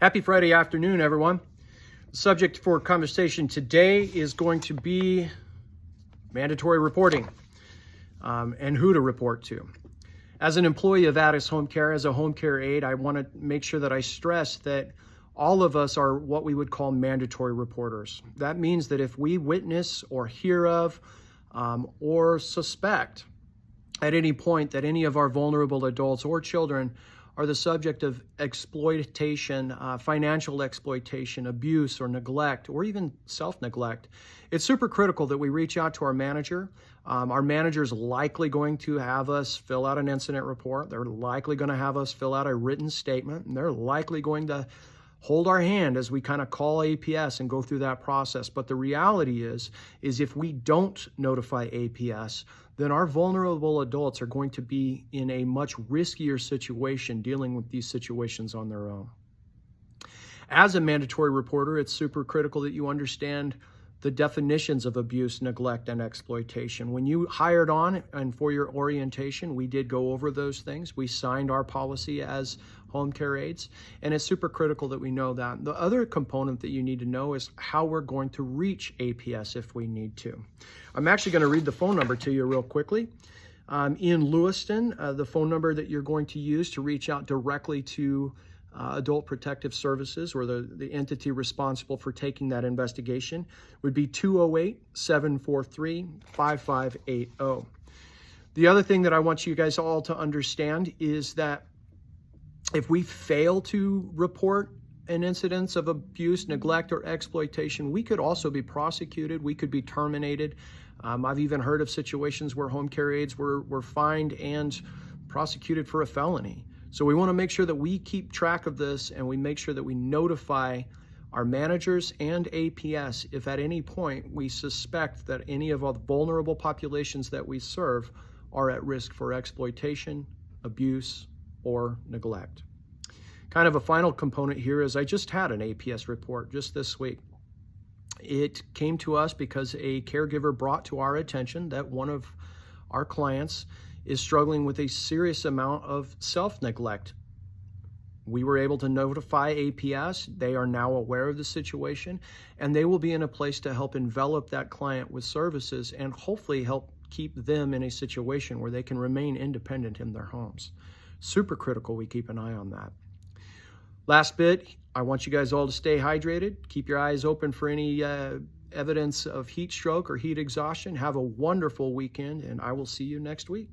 Happy Friday afternoon, everyone. The subject for conversation today is going to be mandatory reporting and who to report to. As an employee of Addus Home Care, as a home care aide, I want to make sure that I stress that all of us are what we would call mandatory reporters. That means that if we witness or hear of or suspect at any point that any of our vulnerable adults or children are the subject of exploitation, financial exploitation, abuse, or neglect, or even self-neglect, it's super critical that we reach out to our manager. Our manager is likely going to have us fill out an incident report. They're likely going to have us fill out a written statement, and they're likely going to hold our hand as we kind of call APS and go through that process. But the reality is if we don't notify APS, then our vulnerable adults are going to be in a much riskier situation dealing with these situations on their own. As a mandatory reporter, it's super critical that you understand the definitions of abuse, neglect, and exploitation. When you hired on and for your orientation, we did go over those things. We signed our policy as home care aides, and it's super critical that we know that. The other component that you need to know is how we're going to reach APS if we need to. I'm actually going to read the phone number to you real quickly. In Lewiston, the phone number that you're going to use to reach out directly to Adult Protective Services, or the entity responsible for taking that investigation, would be 208-743-5580. The other thing that I want you guys all to understand is that if we fail to report an incidence of abuse, neglect, or exploitation, we could also be prosecuted. We could be terminated. I've even heard of situations where home care aides were fined and prosecuted for a felony. So we want to make sure that we keep track of this, and we make sure that we notify our managers and APS if at any point we suspect that any of our vulnerable populations that we serve are at risk for exploitation, abuse, or neglect. Kind of a final component here is I just had an APS report just this week. It came to us because a caregiver brought to our attention that one of our clients is struggling with a serious amount of self-neglect. We were able to notify APS. They are now aware of the situation, and they will be in a place to help envelop that client with services and hopefully help keep them in a situation where they can remain independent in their homes. Super critical we keep an eye on that. Last bit, I want you guys all to stay hydrated. Keep your eyes open for any evidence of heat stroke or heat exhaustion. Have a wonderful weekend, and I will see you next week.